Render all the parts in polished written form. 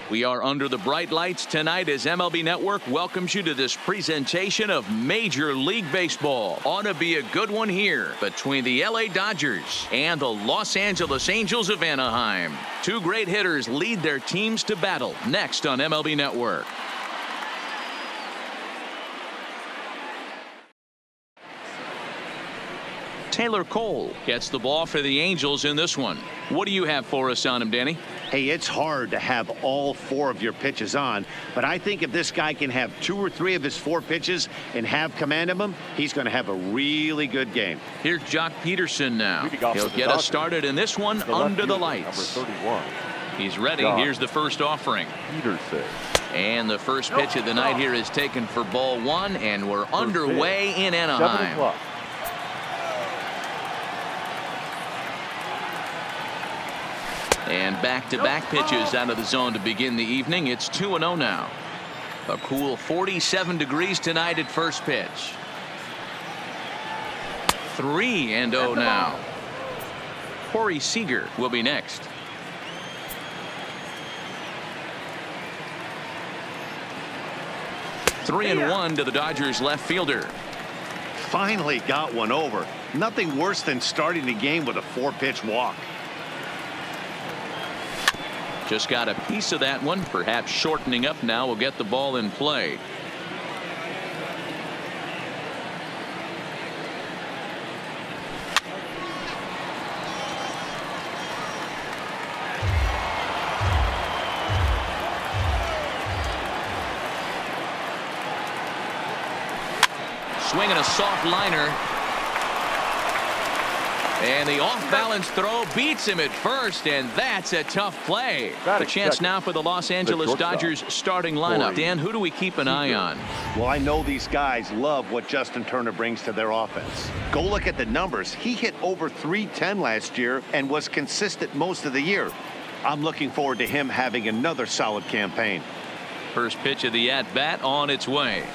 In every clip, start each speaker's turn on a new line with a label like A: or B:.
A: We are under the bright lights tonight as MLB Network welcomes you to this presentation of Major League Baseball. Ought to be a good one here between the LA Dodgers and the Los Angeles Angels of Anaheim. Two great hitters lead their teams to battle next on MLB Network. Taylor Cole gets the ball for the Angels in this one. What do you have for us on him, Danny?
B: Hey, it's hard to have all 4 of your pitches on, but I think if this guy can have 2 or 3 of his 4 pitches and have command of them, he's going to have a really good game.
A: Here's Jock Peterson now. He'll get us started in this one under the lights.
C: Number 31.
A: He's ready. Here's the first offering.
C: Peterson.
A: And the first pitch of the night here is taken for ball 1, and we're underway in Anaheim. And back-to-back pitches out of the zone to begin the evening. It's 2-0 now. A cool 47 degrees tonight at first pitch. 3-0 now. Corey Seager will be next. 3-1 to the Dodgers left fielder.
B: Finally got one over. Nothing worse than starting the game with a 4-pitch walk.
A: Just got a piece of that one, perhaps shortening up now. Will get the ball in play. Swinging a soft liner. And the off-balance throw beats him at first, and that's a tough play. A chance now for the Los Angeles Dodgers starting lineup. Dan, who do we keep an eye on?
B: Well, I know these guys love what Justin Turner brings to their offense. Go look at the numbers. He hit over .310 last year and was consistent most of the year. I'm looking forward to him having another solid campaign.
A: First pitch of the at-bat on its way.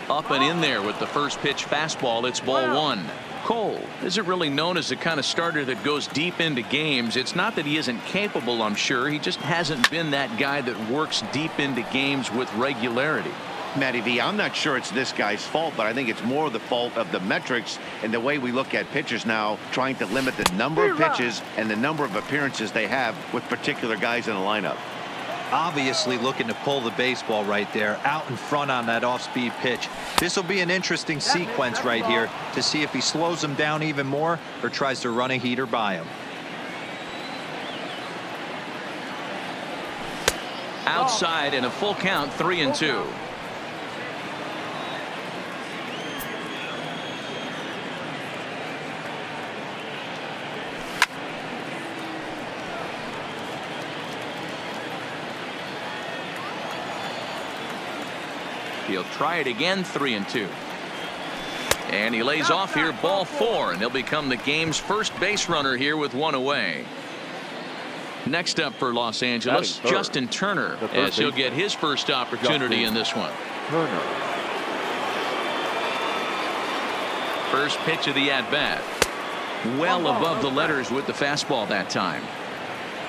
A: Up and in there with the first pitch fastball. It's ball 1. Cole isn't really known as the kind of starter that goes deep into games. It's not that he isn't capable, I'm sure. He just hasn't been that guy that works deep into games with regularity.
B: Matty V, I'm not sure it's this guy's fault, but I think it's more the fault of the metrics and the way we look at pitchers now, trying to limit the number of pitches and the number of appearances they have with particular guys in the lineup.
D: Obviously looking to pull the baseball right there out in front on that off-speed pitch. This will be an interesting sequence right here to see if he slows him down even more or tries to run a heater by him.
A: Outside in a full count, 3-2. He'll try it again, 3-2. And he lays off here, ball 4, and he'll become the game's first base runner here with 1 away. Next up for Los Angeles, Justin Turner, as he'll get his first opportunity in this one.
C: Turner.
A: First pitch of the at-bat. Well above the letters with the fastball that time.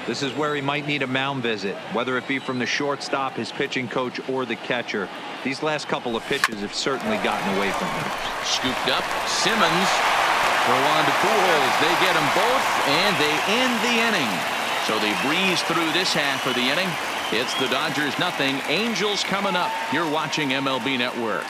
D: This is where he might need a mound visit, whether it be from the shortstop, his pitching coach, or the catcher. These last couple of pitches have certainly gotten away from him.
A: Scooped up, Simmons. Throw on to Pujols. They get them both, and they end the inning. So they breeze through this half of the inning. It's the Dodgers 0, Angels coming up. You're watching MLB Network.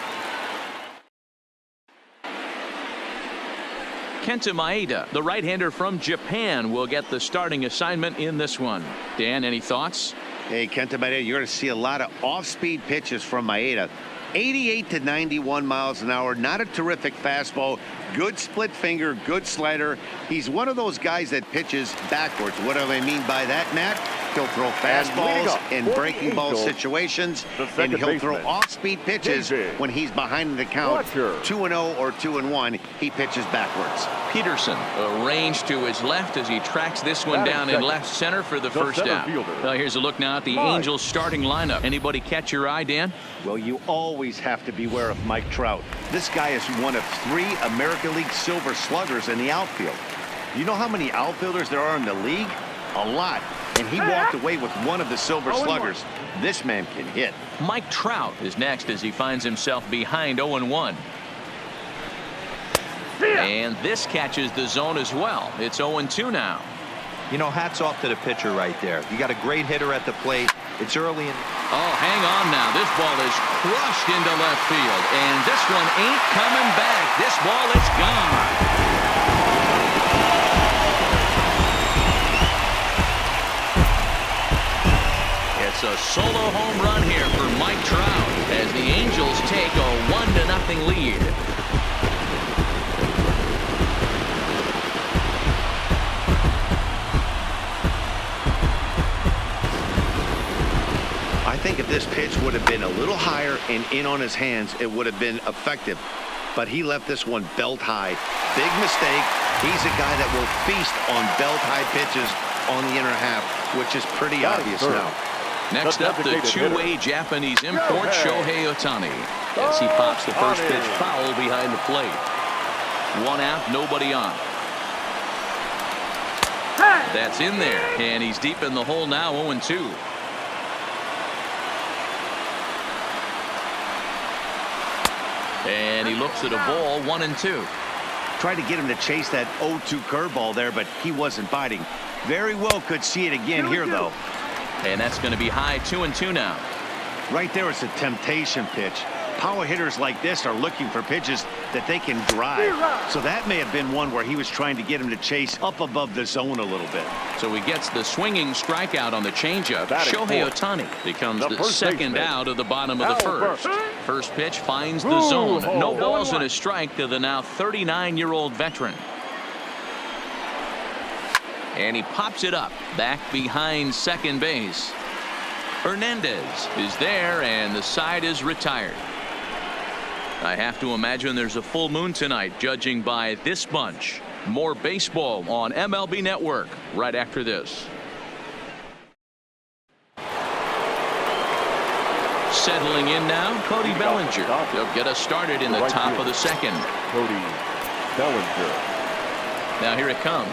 A: Kenta Maeda, the right-hander from Japan, will get the starting assignment in this one. Dan, any thoughts?
B: Hey, Kenta Maeda, you're going to see a lot of off-speed pitches from Maeda. 88 to 91 miles an hour. Not a terrific fastball. Good split finger, good slider. He's one of those guys that pitches backwards. What do I mean by that, Matt? He'll throw fastballs in breaking ball situations, and he'll throw off-speed pitches when he's behind the count. 2-0 or 2-1, he pitches backwards.
A: Peterson arranged to his left as he tracks this one down in left center for the first out. Well, here's a look now at the Angels starting lineup. Anybody catch your eye, Dan?
B: Well, you always have to beware of Mike Trout. This guy is one of 3 American League Silver Sluggers in the outfield. You know how many outfielders there are in the league? A lot. and he walked away with one of the Silver Sluggers. This man can hit.
A: Mike Trout is next as he finds himself behind 0-1. And this catches the zone as well. It's 0-2 now.
D: You know, hats off to the pitcher right there. You got a great hitter at the plate. It's early in.
A: Oh, hang on now. This ball is crushed into left field. And this one ain't coming back. This ball is gone. It's a solo home run here for Mike Trout as the Angels take a 1-0 lead.
B: I think if this pitch would have been a little higher and in on his hands, it would have been effective. But he left this one belt high. Big mistake. He's a guy that will feast on belt high pitches on the inner half, which is pretty obvious now.
A: Next up, the two-way Japanese import Shohei Ohtani as he pops the first pitch foul behind the plate. 1 out, nobody on. That's in there, and he's deep in the hole now, 0-2. And he looks at a ball, 1-2.
B: Tried to get him to chase that 0-2 curveball there, but he wasn't biting. Very well could see it again here, though.
A: And that's going to be high, 2-2 now.
B: Right there, it's a temptation pitch. Power hitters like this are looking for pitches that they can drive. So that may have been one where he was trying to get him to chase up above the zone a little bit.
A: So he gets the swinging strikeout on the changeup. Shohei Ohtani becomes the second out of the bottom of the first. First pitch finds the zone. No balls and a strike to the now 39-year-old veteran. And he pops it up back behind second base. Hernandez is there, and the side is retired. I have to imagine there's a full moon tonight, judging by this bunch. More baseball on MLB Network right after this. Settling in now, Cody Bellinger. He'll get us started in the top of the second.
C: Cody Bellinger.
A: Now here it comes.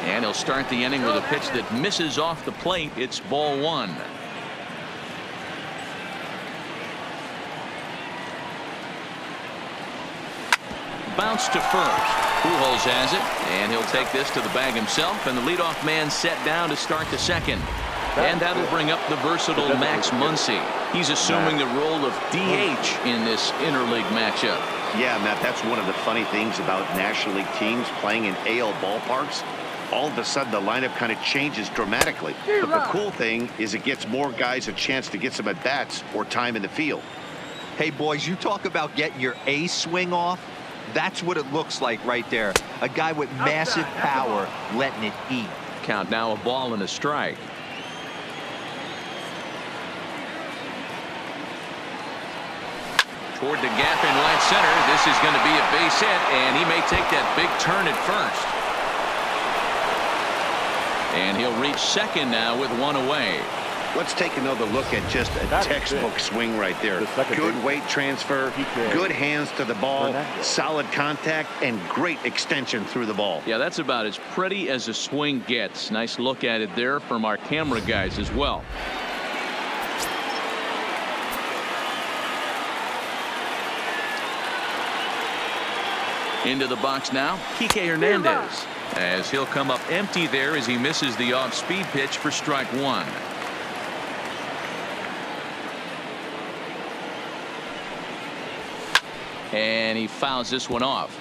A: And he'll start the inning with a pitch that misses off the plate. It's ball 1. Bounce to first. Pujols has it, and he'll take this to the bag himself, and the leadoff man set down to start the second. And that'll bring up the versatile Max Muncy. He's assuming the role of DH in this interleague matchup.
B: Yeah, Matt, that's one of the funny things about National League teams playing in AL ballparks. All of a sudden, the lineup kind of changes dramatically. But the cool thing is it gets more guys a chance to get some at-bats or time in the field.
D: Hey, boys, you talk about getting your A swing off. That's what it looks like right there. A guy with massive power letting it eat.
A: Count now, a ball and a strike. Toward the gap in right center. This is going to be a base hit, and he may take that big turn at first. And he'll reach second now with 1 away.
B: Let's take another look at just a textbook swing right there. Good weight transfer, good hands to the ball, solid contact, and great extension through the ball.
A: Yeah, that's about as pretty as a swing gets. Nice look at it there from our camera guys as well. Into the box now, Kike Hernandez, as he'll come up empty there as he misses the off-speed pitch for strike 1. And he fouls this one off.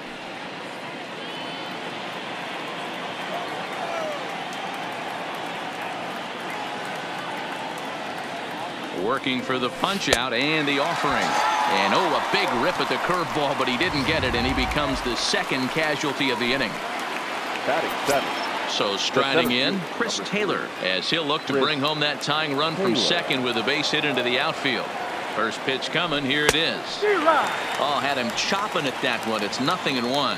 A: Working for the punch out and the offering. And oh, a big rip at the curveball, but he didn't get it, and he becomes the second casualty of the inning. So striding in, Chris Taylor, as he'll look to bring home that tying run from second with a base hit into the outfield. First pitch coming, here it is. Oh, had him chopping at that one. It's 0-1.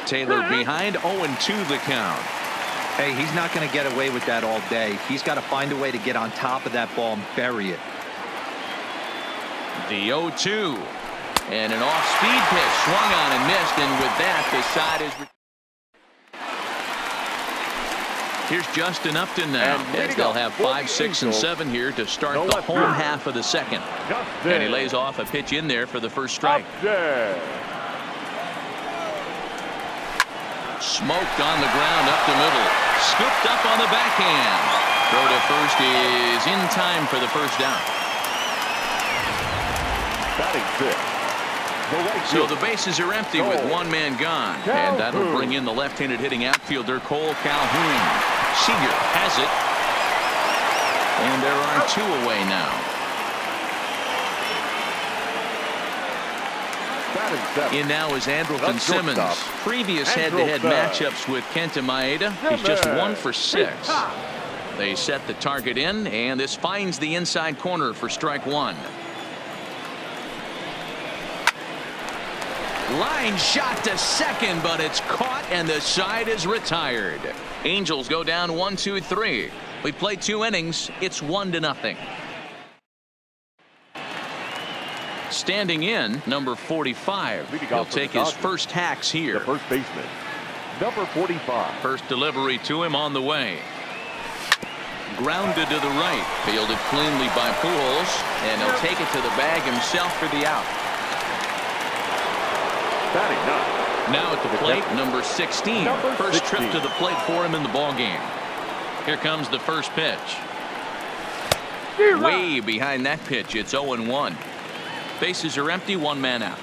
A: Taylor behind, 0-2 the count.
D: Hey, he's not going to get away with that all day. He's got to find a way to get on top of that ball and bury it.
A: The 0-2. And an off-speed pitch swung on and missed, and with that, the side is... Here's Justin Upton now, as they'll have 5, 6, and 7 here to start the home half of the second. And he lays off a pitch in there for the first strike. Smoked on the ground up the middle. Scooped up on the backhand. Throw to first is in time for the first down. So the bases are empty with one man gone. And that'll bring in the left-handed hitting outfielder Cole Calhoun. Seager has it. And there are 2 away now. In now is Andrelton Simmons. Previous head-to-head matchups with Kenta Maeda. He's just 1 for 6. They set the target in, and this finds the inside corner for strike 1. Line shot to second, but it's caught, and the side is retired. Angels go down 1-2-3. We played 2 innings. It's 1-0. Standing in, number 45. He'll take his first hacks here.
C: The first baseman, number 45.
A: First delivery to him on the way. Grounded to the right. Fielded cleanly by Pujols, and he'll take it to the bag himself for the out. Now at the plate, number 16. First trip to the plate for him in the ballgame. Here comes the first pitch. Way behind that pitch. It's 0-1. Bases are empty, 1 man out.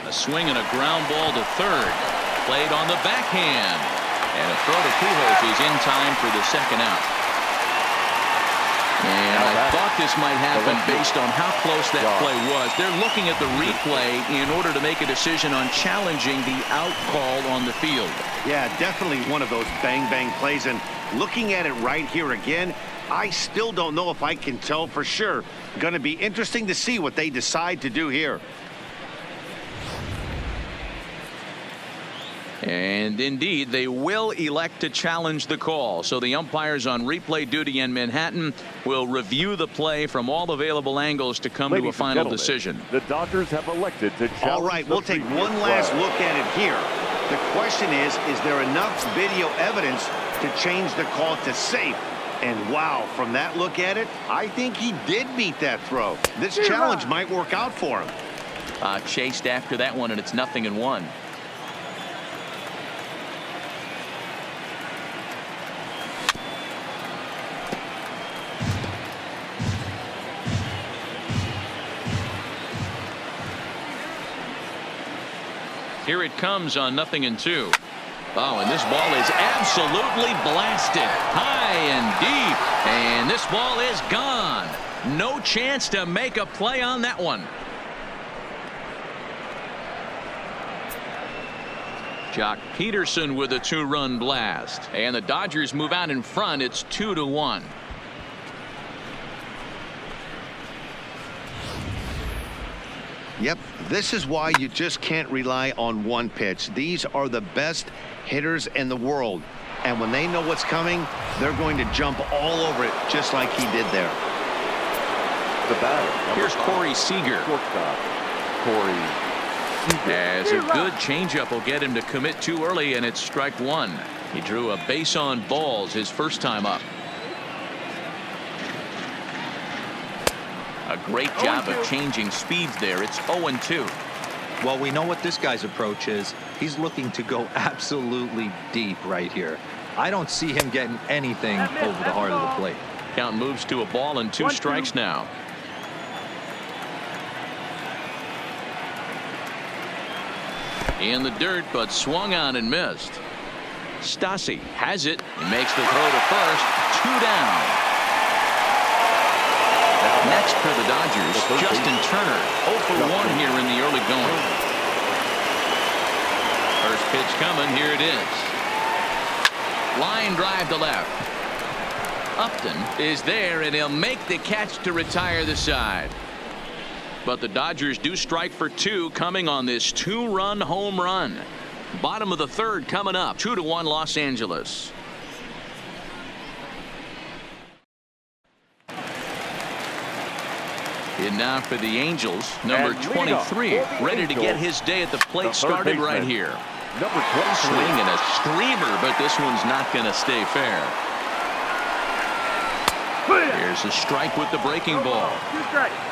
A: A swing and a ground ball to third. Played on the backhand. And a throw to Pujols is in time for the second out. And I thought this might happen based on how close that play was. They're looking at the replay in order to make a decision on challenging the out call on the field.
B: Yeah, definitely one of those bang-bang plays. And looking at it right here again, I still don't know if I can tell for sure. Going to be interesting to see what they decide to do here.
A: And indeed, they will elect to challenge the call. So the umpires on replay duty in Manhattan will review the play from all available angles to come to a final decision.
C: The Dodgers have elected to challenge.
B: All right, we'll take one last look at it here. The question is there enough video evidence to change the call to safe? And wow, from that look at it, I think he did beat that throw. This challenge might work out for him.
A: Chased after that one, and it's 0-1. Here it comes on 0-2. Oh, and this ball is absolutely blasted high and deep, and this ball is gone. No chance to make a play on that one. Jock Peterson with a 2-run blast, and the Dodgers move out in front. It's 2-1.
B: Yep, this is why you just can't rely on one pitch. These are the best hitters in the world. And when they know what's coming, they're going to jump all over it just like he did there.
C: The batter.
A: Here's Corey Seager. As a good changeup will get him to commit too early, and it's strike 1. He drew a base on balls his first time up. A great job of changing speeds there. It's 0-2.
D: Well, we know what this guy's approach is. He's looking to go absolutely deep right here. I don't see him getting anything over the heart of the plate.
A: Count moves to a ball and 2 strikes now. In the dirt, but swung on and missed. Stassi has it. He makes the throw to first. 2 down. Next for the Dodgers, Justin Turner, 0 for 1 here in the early going. First pitch coming, here it is. Line drive to left. Upton is there, and he'll make the catch to retire the side. But the Dodgers do strike for 2 coming on this 2-run home run. Bottom of the 3rd coming up, 2-1 Los And now for the Angels, number
C: And leading off
A: 23,
C: for the
A: ready to get
C: Angels,
A: his day at the plate
C: the third
A: started right
C: baseman,
A: here.
C: Number 23.
A: Swinging a streamer, but this one's not going to stay fair. Here's a strike with the breaking ball.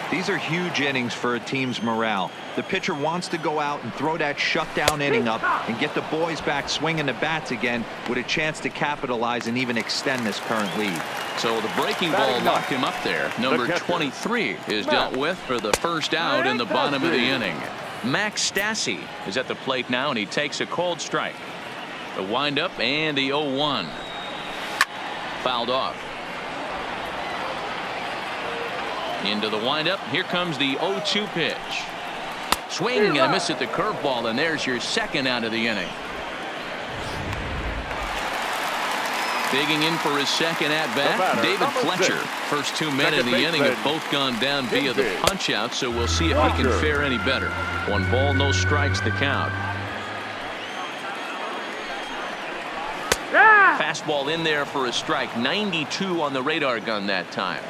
D: These are huge innings for a team's morale. The pitcher wants to go out and throw that shutdown inning up and get the boys back swinging the bats again with a chance to capitalize and even extend this current lead.
A: So the breaking ball locked him up there. Number
C: catcher,
A: 23 is dealt with for the first out in the bottom of the inning. Max Stassi is at the plate now, and he takes a cold strike. The windup and the 0-1. Fouled off. Into the windup. Here comes the 0-2 pitch. Swing and a miss at the curveball, and there's your second out of the inning. Digging in for his second at-bat, David Fletcher. First 2 men in the inning have both gone down via the punch-out, so we'll see if he can fare any better. 1 ball, no strikes, the count. Fastball in there for a strike. 92 on the radar gun that time.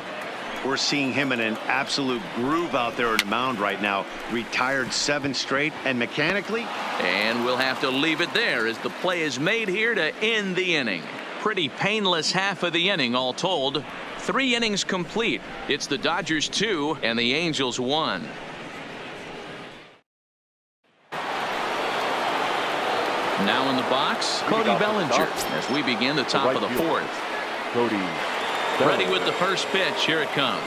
B: We're seeing him in an absolute groove out there on the mound right now. Retired 7 straight, and mechanically.
A: And we'll have to leave it there as the play is made here to end the inning. Pretty painless half of the inning all told. 3 innings complete. It's the Dodgers 2 and the Angels 1. Now in the box, Cody Bellinger as we begin the top of the 4th.
C: Cody.
A: Ready with the first pitch. Here it comes.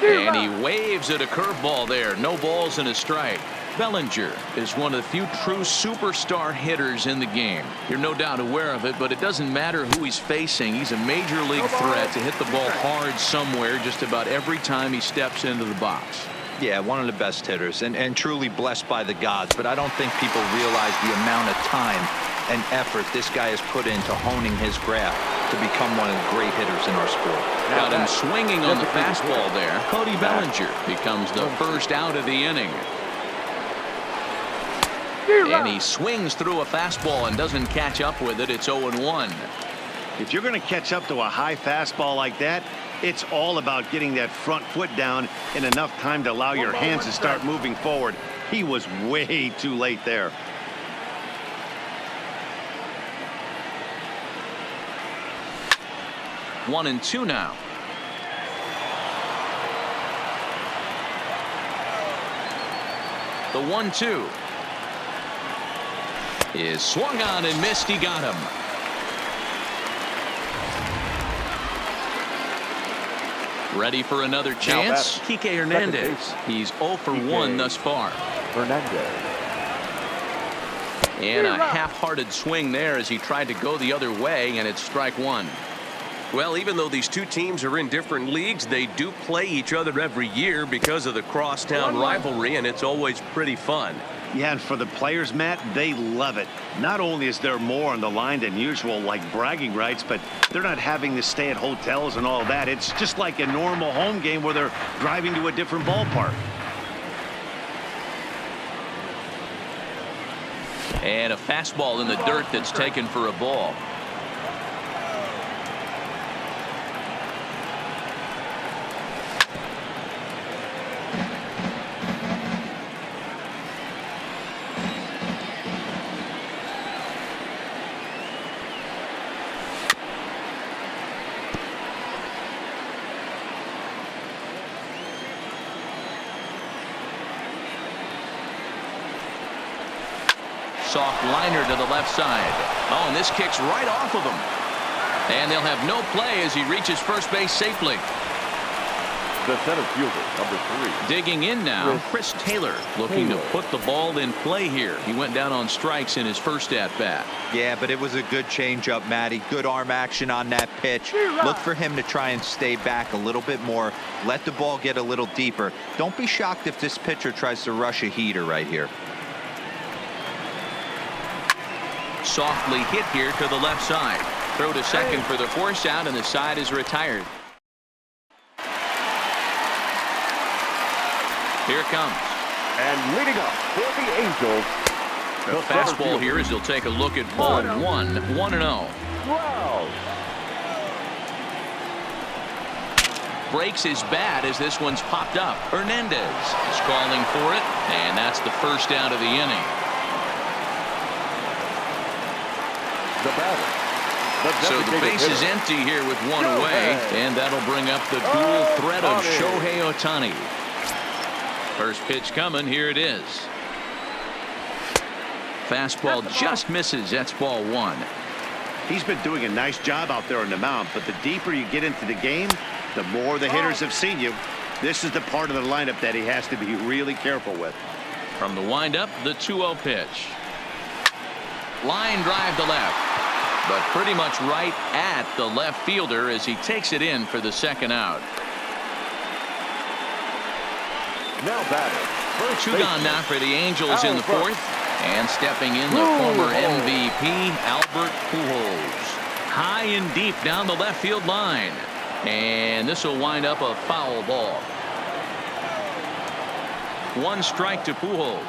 A: And he waves at a curveball there. No balls and a strike. Bellinger is one of the few true superstar hitters in the game. You're no doubt aware of it, but it doesn't matter who he's facing. He's a major league threat to hit the ball hard somewhere just about every time he steps into the box.
D: Yeah, one of the best hitters and truly blessed by the gods, but I don't think people realize the amount of time and effort this guy has put into honing his craft to become one of the great hitters in our sport.
A: Got him swinging on the fastball there. Cody Bellinger becomes the first out of the inning. And he swings through a fastball and doesn't catch up with it. It's 0-1.
B: If you're going to catch up to a high fastball like that, it's all about getting that front foot down in enough time to allow your hands to start moving forward. He was way too late there.
A: One and two now. The 1-2 is swung on and missed. He got him. Ready for another chance. Kike Hernandez. He's 0 for 1 thus far.
C: Hernandez.
A: And a half-hearted swing there as he tried to go the other way, and it's strike 1.
E: Well, even though these two teams are in different leagues, they do play each other every year because of the crosstown rivalry, and it's always pretty fun.
B: Yeah, and for the players, Matt, they love it. Not only is there more on the line than usual, like bragging rights, but they're not having to stay at hotels and all that. It's just like a normal home game where they're driving to a different ballpark.
A: And a fastball in the dirt that's taken for a ball. Soft liner to the left side. Oh, and this kicks right off of him. And they'll have no play as he reaches first base safely.
C: The center fielder, number 3.
A: Digging in now, Chris Taylor looking to put the ball in play here. He went down on strikes in his first at-bat.
D: Yeah, but it was a good changeup, Matty. Good arm action on that pitch. Look for him to try and stay back a little bit more. Let the ball get a little deeper. Don't be shocked if this pitcher tries to rush a heater right here.
A: Softly hit here to the left side. Throw to second for the force out, and the side is retired. Here it comes.
C: And leading up for the Angels,
A: The fastball here as he'll take a look at ball 1-0.
C: Wow.
A: breaks his bat as this one's popped up. Hernandez is calling for it, and that's the first out of the inning.
C: The batter.
A: So the base is empty here with one away, and that'll bring up the dual threat of Shohei Ohtani. First pitch coming. Here it is. Fastball just misses. That's ball one.
B: He's been doing a nice job out there on the mound, but the deeper you get into the game, the more the hitters have seen you. This is the part of the lineup that he has to be really careful with.
A: From the windup, the 2-0 pitch. Line drive to left, but pretty much right at the left fielder as he takes it in for the second out.
C: Now batter.
A: Two gone now for the Angels in the fourth. And stepping in, the former MVP, Albert Pujols. High and deep down the left field line. And this will wind up a foul ball. One strike to Pujols.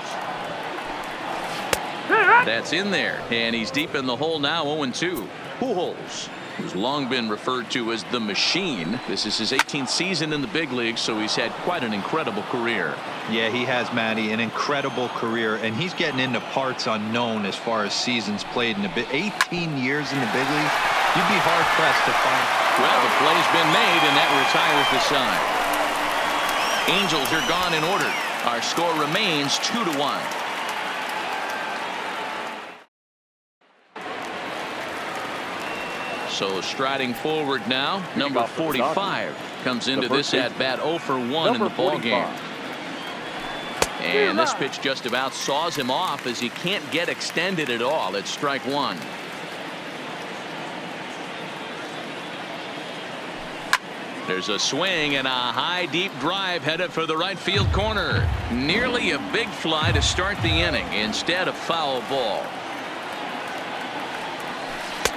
A: That's in there. And he's deep in the hole now, 0-2. Pujols, who's long been referred to as the machine. This is his 18th season in the big leagues, so he's had quite an incredible career.
D: Yeah, he has, Matty, an incredible career, and he's getting into parts unknown as far as seasons played in the 18 years in the big leagues. You'd be hard-pressed to find.
A: Well, the play's been made, and that retires the side. Angels are gone in order. Our score remains 2-1. So striding forward now, number 45 comes into this at bat 0 for 1 in the ball game. And this pitch just about saws him off as he can't get extended at all. It's strike one. There's a swing and a high deep drive headed for the right field corner. Nearly a big fly to start the inning. Instead, a foul ball.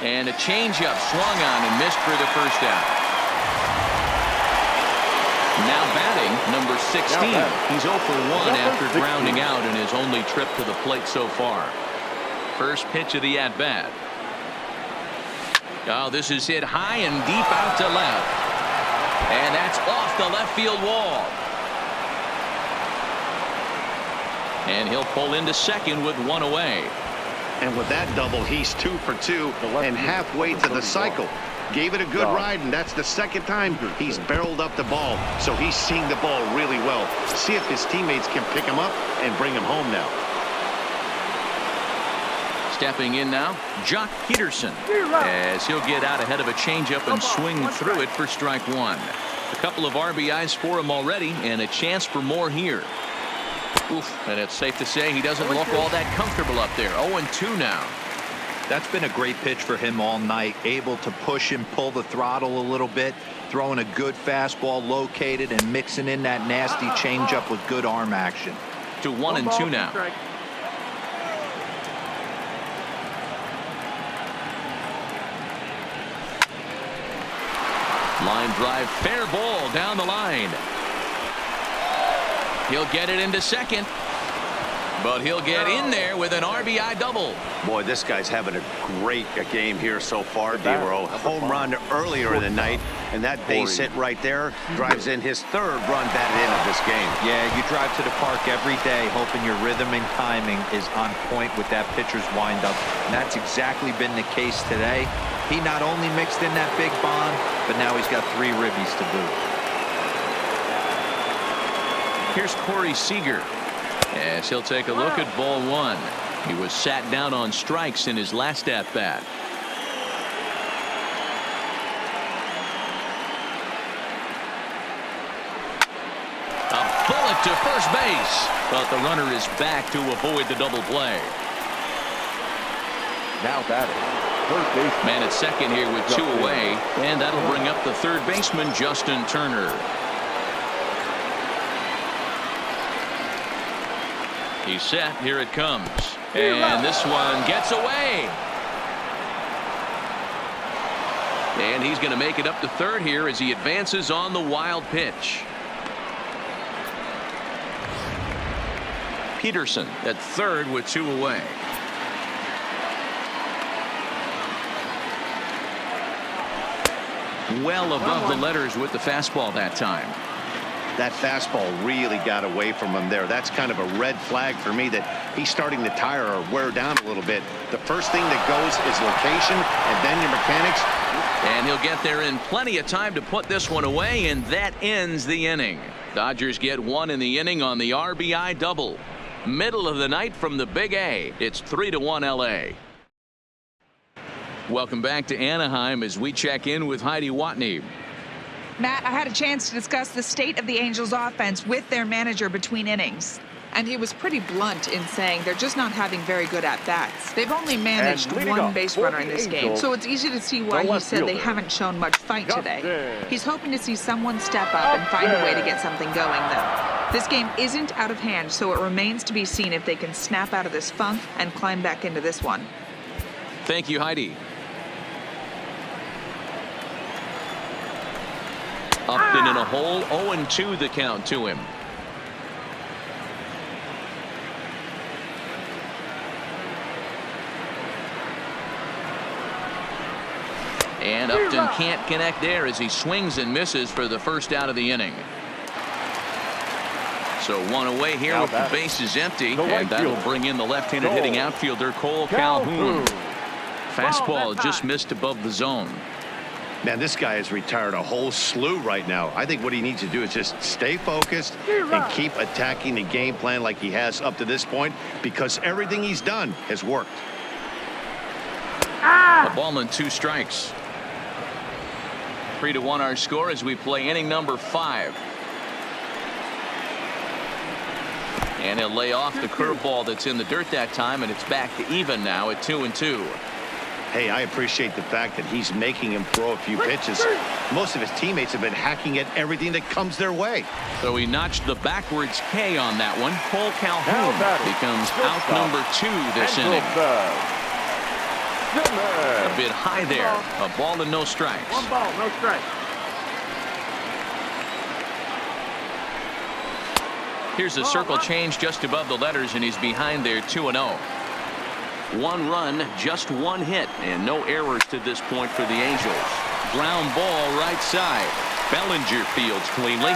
A: And a changeup swung on and missed for the first out. Now batting, number 16. He's 0 for 1 after grounding out in his only trip to the plate so far. First pitch of the at-bat. Oh, this is hit high and deep out to left. And that's off the left field wall. And he'll pull into second with one away.
B: And with that double, he's 2 for 2 and halfway to the cycle. Gave it a good ride, and that's the second time he's barreled up the ball. So he's seeing the ball really well. See if his teammates can pick him up and bring him home now.
A: Stepping in now, Jock Peterson, as he'll get out ahead of a changeup and swing through it for strike one. A couple of RBIs for him already, and a chance for more here. Oof, and it's safe to say he doesn't look all that comfortable up there. 0-2 now.
D: That's been a great pitch for him all night. Able to push and pull the throttle a little bit. Throwing a good fastball located and mixing in that nasty changeup with good arm action.
A: To 1-2 now. Line drive, fair ball down the line. He'll get it into second, but he'll get in there with an RBI double.
B: Boy, this guy's having a great game here so far. D-Row, home run earlier in the night, and that base hit right there drives in his third run batted in of this game.
D: Yeah, you drive to the park every day hoping your rhythm and timing is on point with that pitcher's windup, and that's exactly been the case today. He not only mixed in that big bomb, but now he's got 3 ribbies to boot.
A: Here's Corey Seager as he'll take a look at ball one. He was sat down on strikes in his last at bat. A bullet to first base, but the runner is back to avoid the double play.
C: Now batting, third baseman.
A: Man at second here with 2 away, and that'll bring up the third baseman, Justin Turner. He's set. Here it comes. And this one gets away. And he's going to make it up to third here as he advances on the wild pitch. Peterson at third with 2 away. Well above the letters with the fastball that time.
B: That fastball really got away from him there. That's kind of a red flag for me that he's starting to tire or wear down a little bit. The first thing that goes is location and then your mechanics.
A: And he'll get there in plenty of time to put this one away, and that ends the inning. Dodgers get one in the inning on the RBI double. Middle of the night from the Big A. It's 3-1 LA. Welcome back to Anaheim as we check in with Heidi Watney.
F: Matt, I had a chance to discuss the state of the Angels offense with their manager between innings. And he was pretty blunt in saying they're just not having very good at-bats. They've only managed one base runner in this game, so it's easy to see why he said they haven't shown much fight today. He's hoping to see someone step up and find a way to get something going, though. This game isn't out of hand, so it remains to be seen if they can snap out of this funk and climb back into this one.
A: Thank you, Heidi. Up and in a hole, 0-2 the count to him. And Upton can't connect there as he swings and misses for the first out of the inning. So one away here with the bases empty, and that'll bring in the left-handed hitting outfielder Cole Calhoun. Fastball just missed above the zone.
B: Man, this guy has retired a whole slew right now. I think what he needs to do is just stay focused and keep attacking the game plan like he has up to this point, because everything he's done has worked.
A: A ball and 2 strikes. 3-1 our score as we play inning number 5. And he'll lay off the curveball that's in the dirt that time, and it's back to even now at 2-2.
B: Hey, I appreciate the fact that he's making him throw a few pitches. Most of his teammates have been hacking at everything that comes their way.
A: So he notched the backwards K on that one. Cole Calhoun becomes out number 2 this inning. A bit high there. A ball and no strikes.
C: 1 ball, no strikes.
A: Here's a circle change just above the letters, and he's behind there 2-0. 1 run, just 1 hit, and no errors to this point for the Angels. Ground ball right side. Bellinger fields cleanly.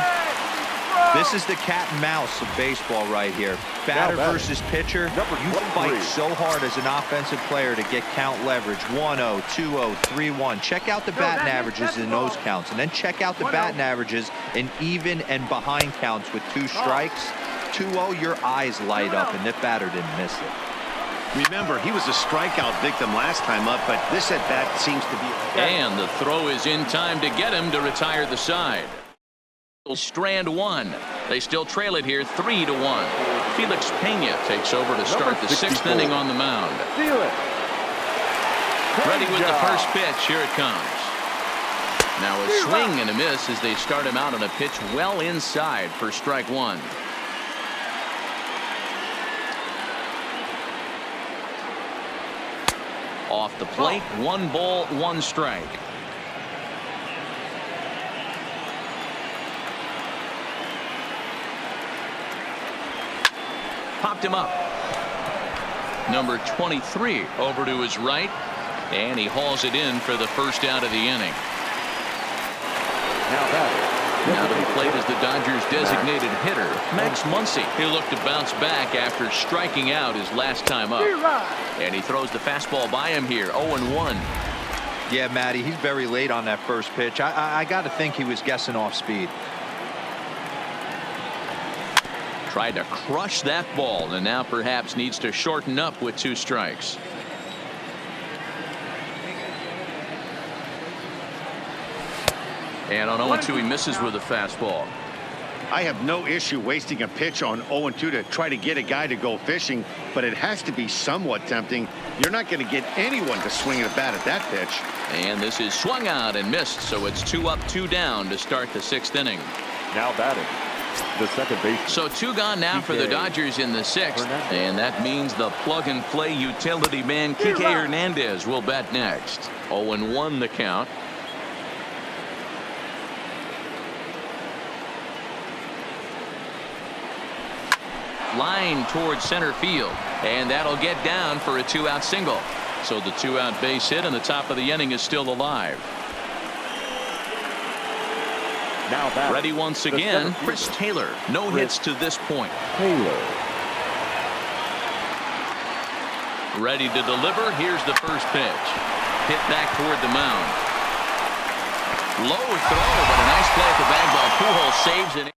D: This is the cat and mouse of baseball right here. Batter versus pitcher. You fight so hard as an offensive player to get count leverage. 1-0, 2-0, 3-1. Check out the batting averages in those counts, and then check out the batting averages in even and behind counts with 2 strikes. 2-0, your eyes light up, and the batter didn't miss it.
B: Remember, he was a strikeout victim last time up, but this at-bat seems to be...
A: And the throw is in time to get him to retire the side. Strand 1. They still trail it here 3-1. Felix Pena takes over to start the 6th inning on the mound. Ready with the first pitch. Here it comes. Now a swing and a miss as they start him out on a pitch well inside for strike 1. Off the plate, 1 ball, 1 strike. Popped him up. Number 23 over to his right, and he hauls it in for the first out of the inning. Now to the plate is the Dodgers designated hitter, Max Muncy. He'll look to bounce back after striking out his last time up. And he throws the fastball by him here, 0-1.
D: Yeah, Matty, he's very late on that first pitch. I got to think he was guessing off speed.
A: Tried to crush that ball, and now perhaps needs to shorten up with 2 strikes. And on 0-2, he misses with a fastball.
B: I have no issue wasting a pitch on 0-2 to try to get a guy to go fishing, but it has to be somewhat tempting. You're not going to get anyone to swing a bat at that pitch.
A: And this is swung out and missed, so it's 2 up, 2 down to start the 6th inning.
C: Now batting, the second base.
A: So 2 gone now for the Dodgers in the 6th, and that means the plug-and-play utility man Kike Hernandez will bat next. 0-1 the count. Line towards center field, and that'll get down for a 2-out single. So the 2-out base hit, and the top of the inning is still alive.
C: Now that
A: Ready once again, Chris Taylor. No hits to this point.
C: Taylor.
A: Ready to deliver. Here's the first pitch. Hit back toward the mound. Low throw, but a nice play at the bag ball. Pujols saves it.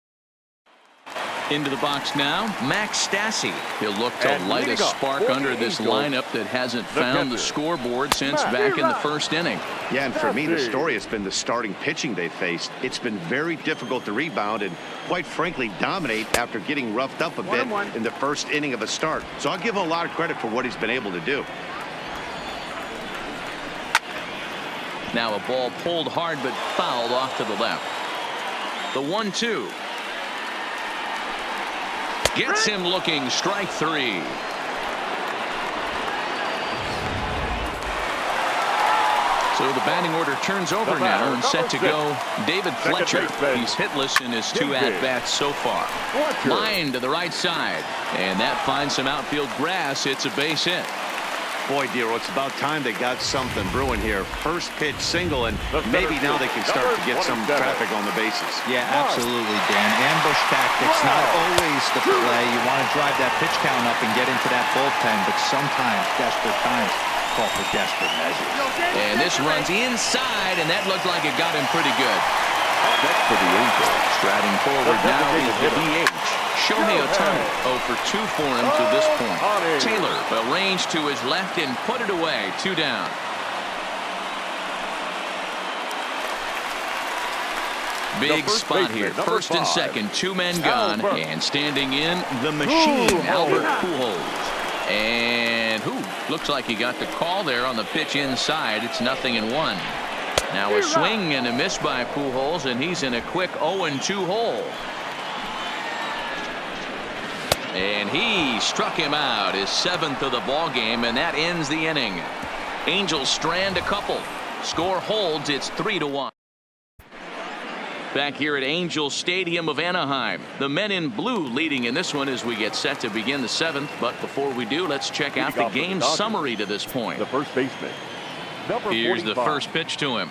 A: Into the box now, Max Stassi. He'll look to light a spark under this lineup that hasn't found the scoreboard since back in the first inning.
B: Yeah, and for me, the story has been the starting pitching they faced. It's been very difficult to rebound and, quite frankly, dominate after getting roughed up a bit in the first inning of a start. So I'll give him a lot of credit for what he's been able to do.
A: Now a ball pulled hard but fouled off to the left. The 1-2. Gets him looking. Strike three. So the batting order turns over now and set to go David Fletcher. He's hitless in his two at-bats so far. Line to the right side. And that finds some outfield grass. It's a base hit.
B: Boy, Dero, it's about time they got something brewing here. First pitch single, and maybe now they can start to get some traffic on the bases.
D: Yeah, absolutely, Dan. Ambush tactics, not always the play. You want to drive that pitch count up and get into that bullpen, but sometimes, desperate times, call for desperate measures.
A: And this runs inside, and that looked like it got him pretty good.
C: Next for the Angels.
A: Striding forward now is the DH. Shohei Ohtani 0 for 2 for him to this point. Taylor will range to his left and put it away. 2 down. Big spot here. First and second. 2 men gone. And standing in the machine, Albert Pujols. And looks like he got the call there on the pitch inside. It's 0-1. Now a swing and a miss by Pujols, and he's in a quick 0-2 hole. And he struck him out, his 7th of the ball game, and that ends the inning. Angels strand a couple. Score holds. It's 3-1. Back here at Angels Stadium of Anaheim, the men in blue leading in this one as we get set to begin the 7th. But before we do, let's check out the game summary to this point.
C: The first baseman.
A: Here's the first pitch to him.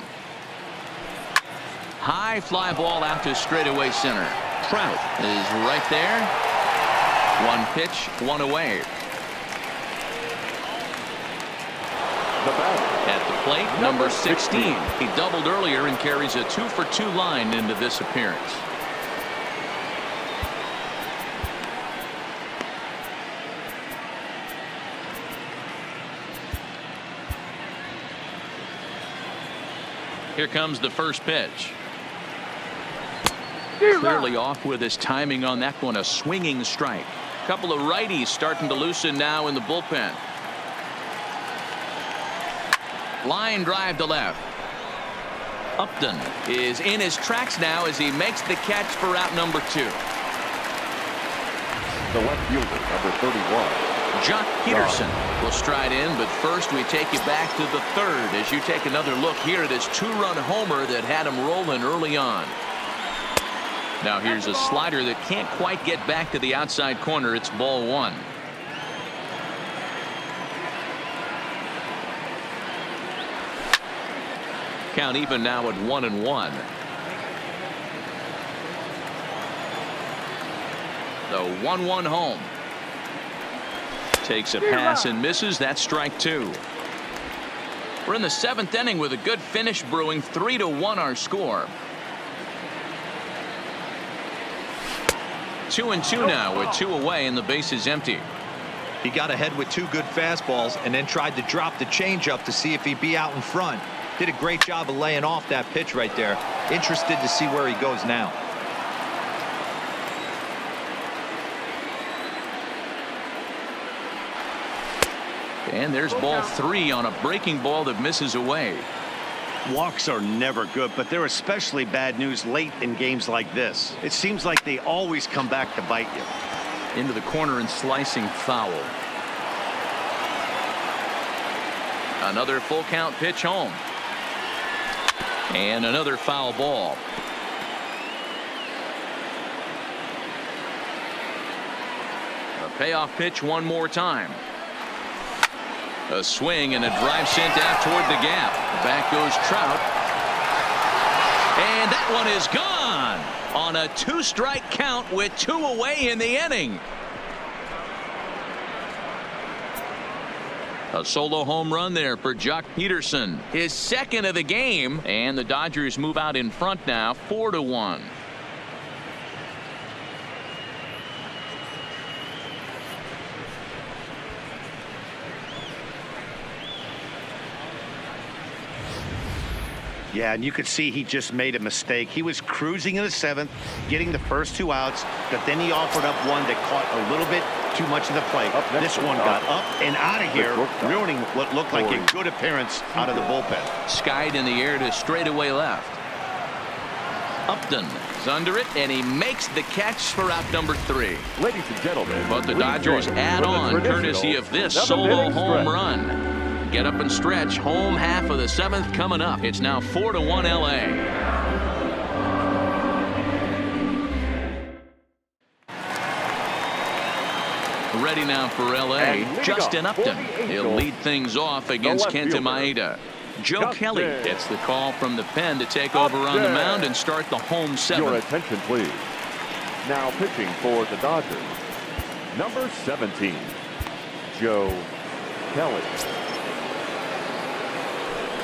A: High fly ball out to straightaway center. Trout is right there. 1 pitch, 1 away. At the plate, number 16. He doubled earlier and carries a 2 for 2 line into this appearance. Here comes the first pitch. Clearly off with his timing on that one. A swinging strike. Couple of righties starting to loosen now in the bullpen. Line drive to left. Upton is in his tracks now as he makes the catch for out number 2.
C: The left fielder, number 31.
A: Jock Peterson will stride in, but first we take you back to the 3rd as you take another look here at his 2-run homer that had him rolling early on. Now here's a slider that can't quite get back to the outside corner. It's ball 1. Count even now at 1-1. The 1-1 home. Takes a pass and misses. That's strike 2. We're in the 7th inning with a good finish brewing. 3-1 our score. 2-2 now with 2 away and the base is empty.
D: He got ahead with 2 good fastballs and then tried to drop the changeup to see if he'd be out in front. Did a great job of laying off that pitch right there. Interested to see where he goes now.
A: And there's ball 3 on a breaking ball that misses away.
B: Walks are never good, but they're especially bad news late in games like this. It seems like they always come back to bite you.
A: Into the corner and slicing foul. Another full count pitch home. And another foul ball. A payoff pitch one more time. A swing and a drive sent out toward the gap. Back goes Trout. And that one is gone. on a 2-strike count with 2 away in the inning. A solo home run there for Jock Peterson, his second of the game, and the Dodgers move out in front now 4-1.
B: Yeah, and you could see he just made a mistake. He was cruising in the 7th, getting the first 2 outs, but then he offered up one that caught a little bit too much of the plate. This one got up and out of here, ruining what looked like a good appearance out of the bullpen.
A: Skied in the air to straightaway left. Upton is under it, and he makes the catch for out number 3.
C: Ladies and gentlemen,
A: But the Dodgers add on courtesy of this solo home run. Get up and stretch. Home half of the 7th coming up. It's now 4-1 LA. Ready now for LA. Justin Upton. He'll lead things off against Kenta Maeda. Joe Kelly gets the call from the pen to take over on the mound and start the home 7th.
C: Your attention, please. Now pitching for the Dodgers, number 17, Joe Kelly.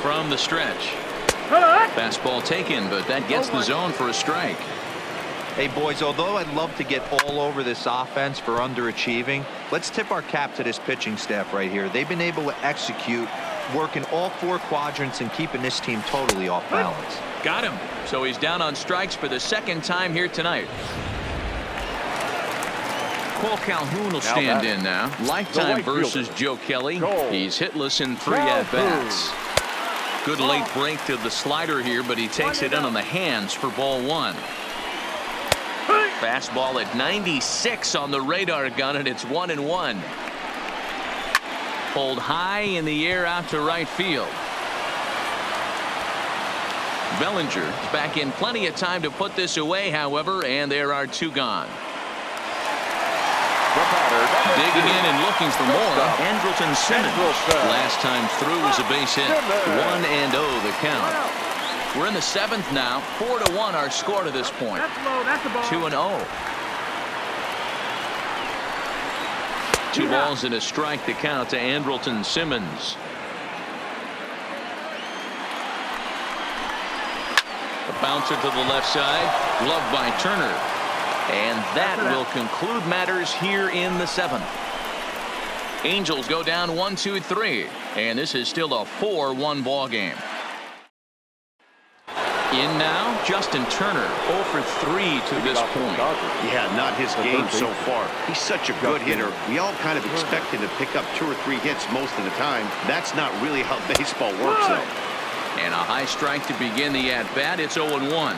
A: From the stretch. Fastball taken, but that gets the zone for a strike.
D: Hey, boys, although I'd love to get all over this offense for underachieving, let's tip our cap to this pitching staff right here. They've been able to execute, working all 4 quadrants and keeping this team totally off balance.
A: Got him. So he's down on strikes for the 2nd time here tonight. Cole Calhoun will stand in now. Lifetime versus Joe Kelly. He's hitless in 3 at-bats. Good late break to the slider here, but he takes it in on the hands for ball 1. Fastball at 96 on the radar gun, and it's 1-1. Pulled high in the air out to right field. Bellinger is back in plenty of time to put this away, however, and there are 2 gone. Digging in and looking for more, Andrelton Simmons. Last time through was a base hit. 1-0 the count. We're in the 7th now. 4-1 our score to this point. 2-0. 2 balls and a strike to count to Andrelton Simmons. A bouncer to the left side, gloved by Turner. And that will conclude matters here in the 7th. Angels go down 1-2-3, and this is still a 4-1 ball game. In now, Justin Turner, 0 for 3 to this point.
B: Yeah, not his game so far. He's such a good hitter. We all kind of expect him to pick up 2 or 3 hits most of the time. That's not really how baseball works, though.
A: And a high strike to begin the at-bat. It's 0-1.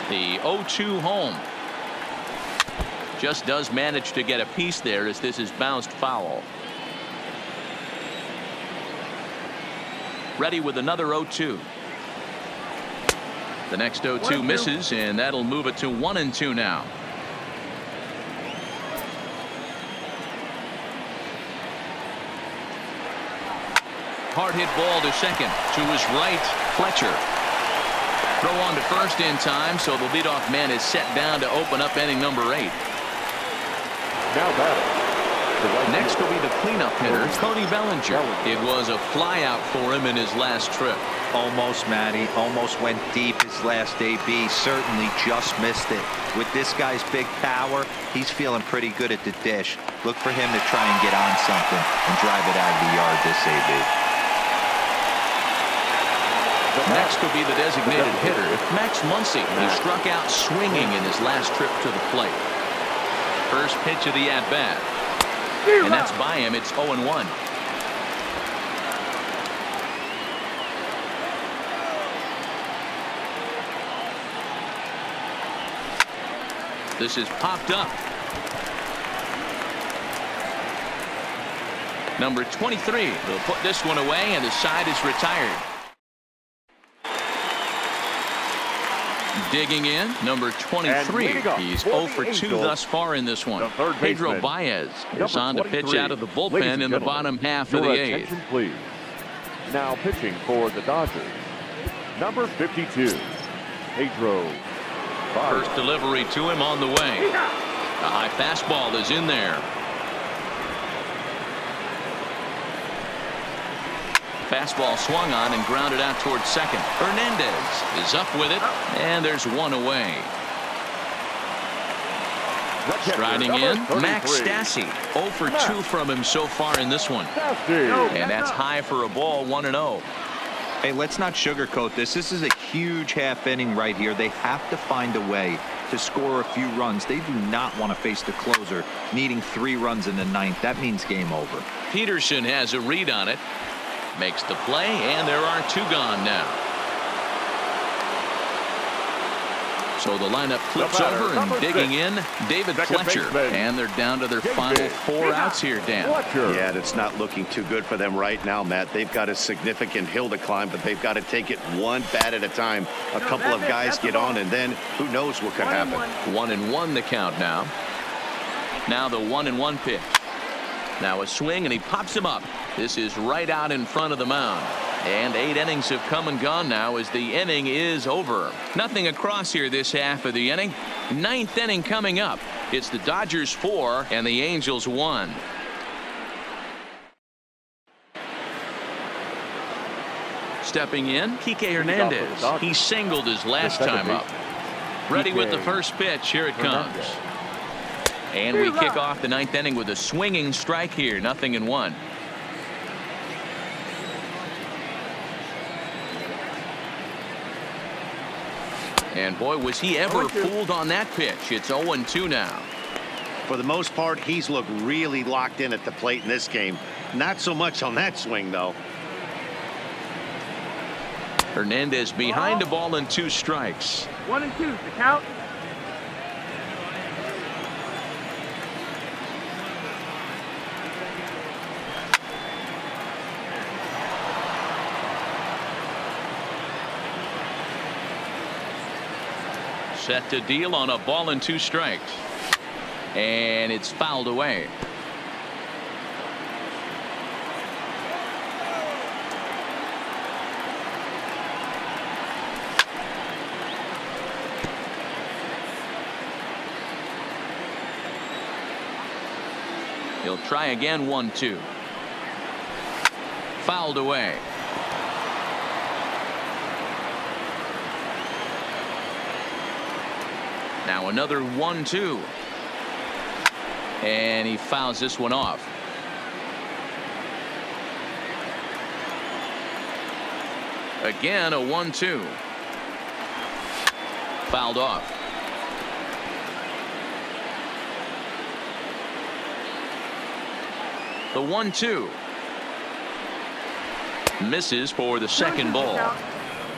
A: The 0-2 home. Just does manage to get a piece there as this is bounced foul. Ready with another 0-2. The next 0-2 misses, and that'll move it to 1-2 now. Hard hit ball to second. To his right, Fletcher. Throw on to first in time, so the leadoff man is set down to open up inning number 8.
C: Now batting.
A: Next will be the cleanup hitter, Cody Bellinger. It was a flyout for him in his last trip.
D: Almost, Matty. Almost went deep his last AB. Certainly just missed it. With this guy's big power, he's feeling pretty good at the dish. Look for him to try and get on something and drive it out of the yard this AB.
A: Next will be the designated hitter, Max Muncy, who struck out swinging in his last trip to the plate. First pitch of the at-bat. And that's by him. It's 0-1. This is popped up. Number 23 will put this one away, and the side is retired. Digging in, number 23. He's 0 for 2 thus far in this one. Pedro Baez is on to pitch out of the bullpen in the bottom half of the eighth.
C: Please. Now pitching for the Dodgers, number 52, Pedro Baez.
A: First delivery to him on the way. A high fastball is in there. Fastball swung on and grounded out towards second. Hernandez is up with it, and there's one away. Striding in, Max Stassi. 0 for 2 from him so far in this one. And that's high for a ball, 1-0.
D: Hey, let's not sugarcoat this. This is a huge half inning right here. They have to find a way to score a few runs. They do not want to face the closer, needing 3 runs in the ninth. That means game over.
A: Peterson has a read on it. Makes the play, and there are 2 gone now. So the lineup flips over, and digging in, David Fletcher. And they're down to their final 4 outs here, Dan.
B: Yeah, it's not looking too good for them right now, Matt. They've got a significant hill to climb, but they've got to take it one bat at a time. A couple of guys get on, and then who knows what could happen.
A: 1-1 the count now. Now the 1-1 pitch. Now a swing, and he pops him up. This is right out in front of the mound. And 8 innings have come and gone now as the inning is over. Nothing across here this half of the inning. 9th inning coming up. It's the Dodgers 4 and the Angels 1. Stepping in, Kike Hernandez. He singled his last time up. Ready with the first pitch. Here it comes. And we kick off the 9th inning with a swinging strike here. 0-1. And boy, was he ever fooled on that pitch. It's 0-2 now.
B: For the most part, he's looked really locked in at the plate in this game. Not so much on that swing, though.
A: Hernandez behind a ball and 2 strikes.
G: 1-2, the count.
A: Set to deal on a ball and 2 strikes. And it's fouled away. He'll try again. 1-2. Fouled away. Now another 1-2. And he fouls this one off. Again a 1-2. Fouled off. The 1-2. Misses for the second ball.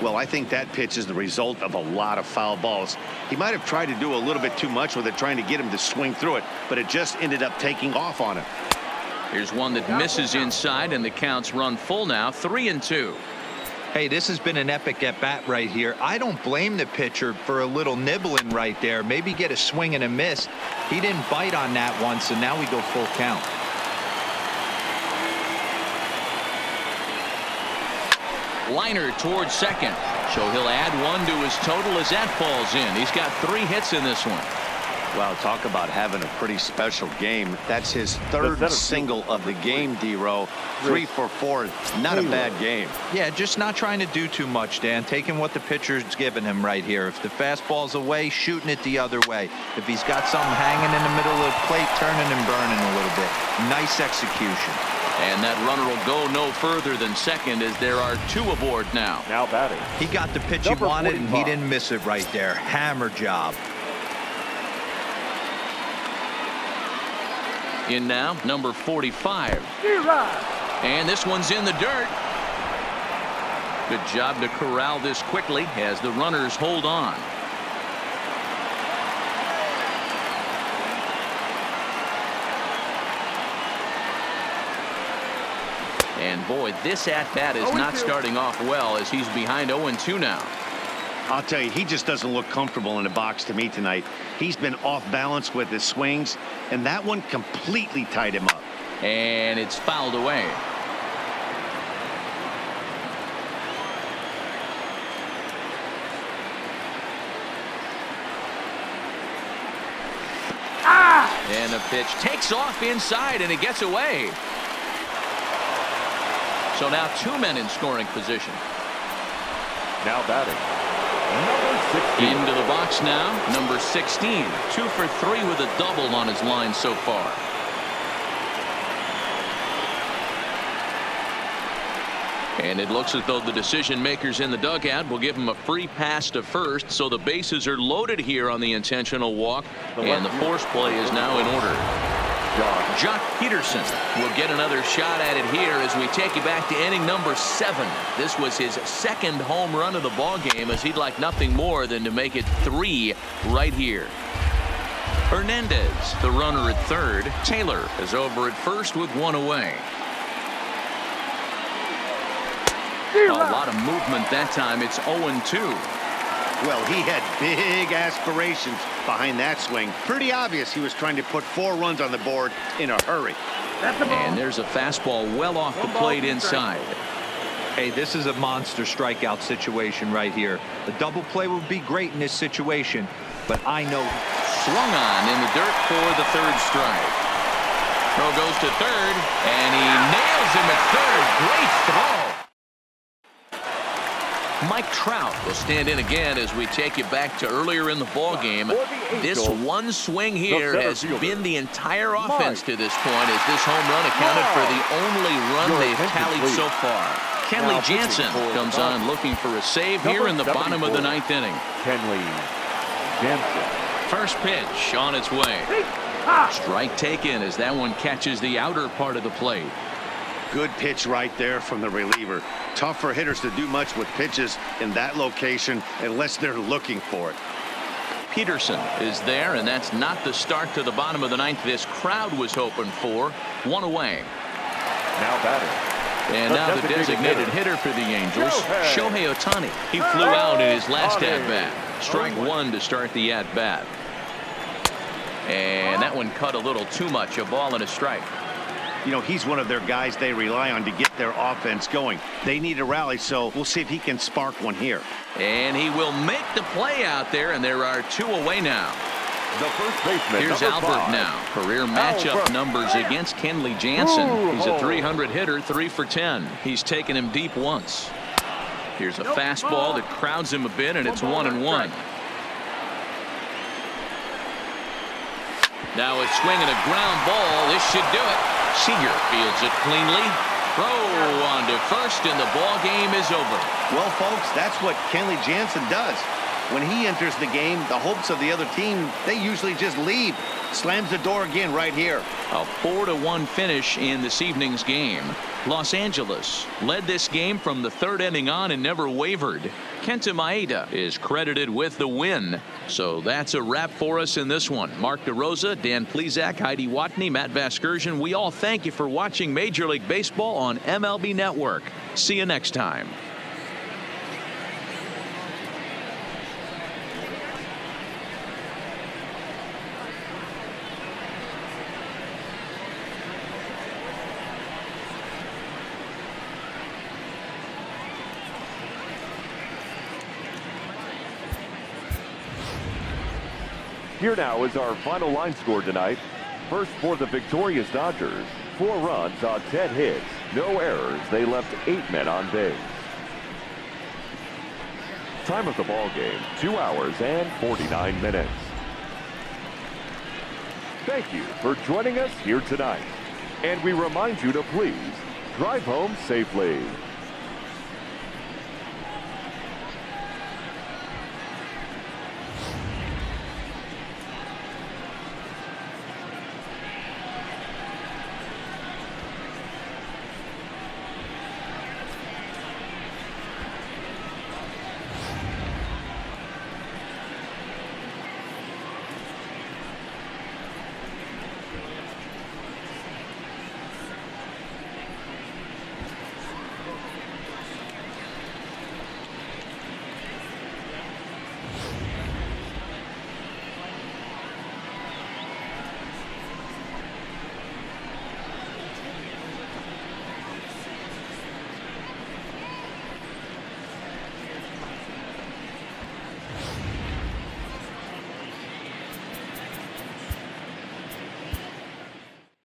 B: Well, I think that pitch is the result of a lot of foul balls. He might have tried to do a little bit too much with it, trying to get him to swing through it, but it just ended up taking off on him.
A: Here's one that misses inside, and the counts run full now. 3-2.
D: Hey, this has been an epic at bat right here. I don't blame the pitcher for a little nibbling right there. Maybe get a swing and a miss. He didn't bite on that one, so now we go full count.
A: Liner towards second. So he'll add 1 to his total as that falls in. He's got 3 hits in this one.
B: Well, talk about having a pretty special game. That's his 3rd single of the game, D-Row. 3 for 4. Not a bad game.
D: Yeah, just not trying to do too much, Dan. Taking what the pitcher's giving him right here. If the fastball's away, shooting it the other way. If he's got something hanging in the middle of the plate, turning and burning a little bit. Nice execution.
A: And that runner will go no further than second as there are 2 aboard now.
C: Now batting.
D: He got the pitch he wanted, and he didn't miss it right there. Hammer job.
A: In now, number 45. And this one's in the dirt. Good job to corral this quickly as the runners hold on. And boy, this at-bat is not starting off well as he's behind 0-2 now.
B: I'll tell you, he just doesn't look comfortable in the box to me tonight. He's been off balance with his swings, and that one completely tied him up.
A: And it's fouled away. And the pitch takes off inside, and it gets away. So now 2 men in scoring position.
C: Now batting, number 16.
A: Into the box now, number 16. 2 for 3 with a double on his line so far. And it looks as though the decision makers in the dugout will give him a free pass to first, so the bases are loaded here on the intentional walk, and the force play is now in order. Jock Peterson will get another shot at it here as we take you back to inning number 7. This was his second home run of the ball game, as he'd like nothing more than to make it 3 right here. Hernandez, the runner at third. Taylor is over at first with 1 away. A lot of movement that time. It's 0-2.
B: Well, he had big aspirations behind that swing. Pretty obvious he was trying to put 4 runs on the board in a hurry.
A: And there's a fastball well off the plate inside.
D: Hey, this is a monster strikeout situation right here. The double play would be great in this situation, but I know.
A: Swung on in the dirt for the 3rd strike. Throw goes to third, and he nails him at third. Great throw. Mike Trout will stand in again as we take you back to earlier in the ball game. This one swing here has been the entire offense to this point, as this home run accounted for the only run they've tallied so far. Kenley Jansen comes on looking for a save here in the bottom of the 9th inning.
C: Kenley Jansen.
A: First pitch on its way. Strike taken as that one catches the outer part of the plate.
B: Good pitch right there from the reliever. Tough for hitters to do much with pitches in that location unless they're looking for it.
A: Peterson is there, and that's not the start to the bottom of the 9th this crowd was hoping for. 1 away.
C: Now batting.
A: And now the designated hitter for the Angels, Shohei Ohtani. He flew out in his last at-bat. Strike 1 to start the at-bat. And that one cut a little too much. A ball and a strike.
B: You know, he's one of their guys they rely on to get their offense going. They need a rally, so we'll see if he can spark one here.
A: And he will make the play out there, and there are 2 away now.
C: The first baseman.
A: Here's Albert 5. Now. Career matchup numbers against Kenley Jansen. He's a 300 hitter, 3 for 10. He's taken him deep once. Here's a fastball that crowds him a bit, and it's 1-1. Now it's swinging a ground ball. This should do it. Seager fields it cleanly. Throw on to first, and the ball game is over.
B: Well, folks, that's what Kenley Jansen does. When he enters the game, the hopes of the other team, they usually just leave. Slams the door again right here.
A: A 4-1 finish in this evening's game. Los Angeles led this game from the 3rd inning on and never wavered. Kenta Maeda is credited with the win. So that's a wrap for us in this one. Mark DeRosa, Dan Plesac, Heidi Watney, Matt Vasgersian. We all thank you for watching Major League Baseball on MLB Network. See you next time.
C: Here now is our final line score tonight. First for the victorious Dodgers, 4 runs on 10 hits, no errors. They left 8 men on base. Time of the ball game, 2 hours and 49 minutes. Thank you for joining us here tonight. And we remind you to please drive home safely.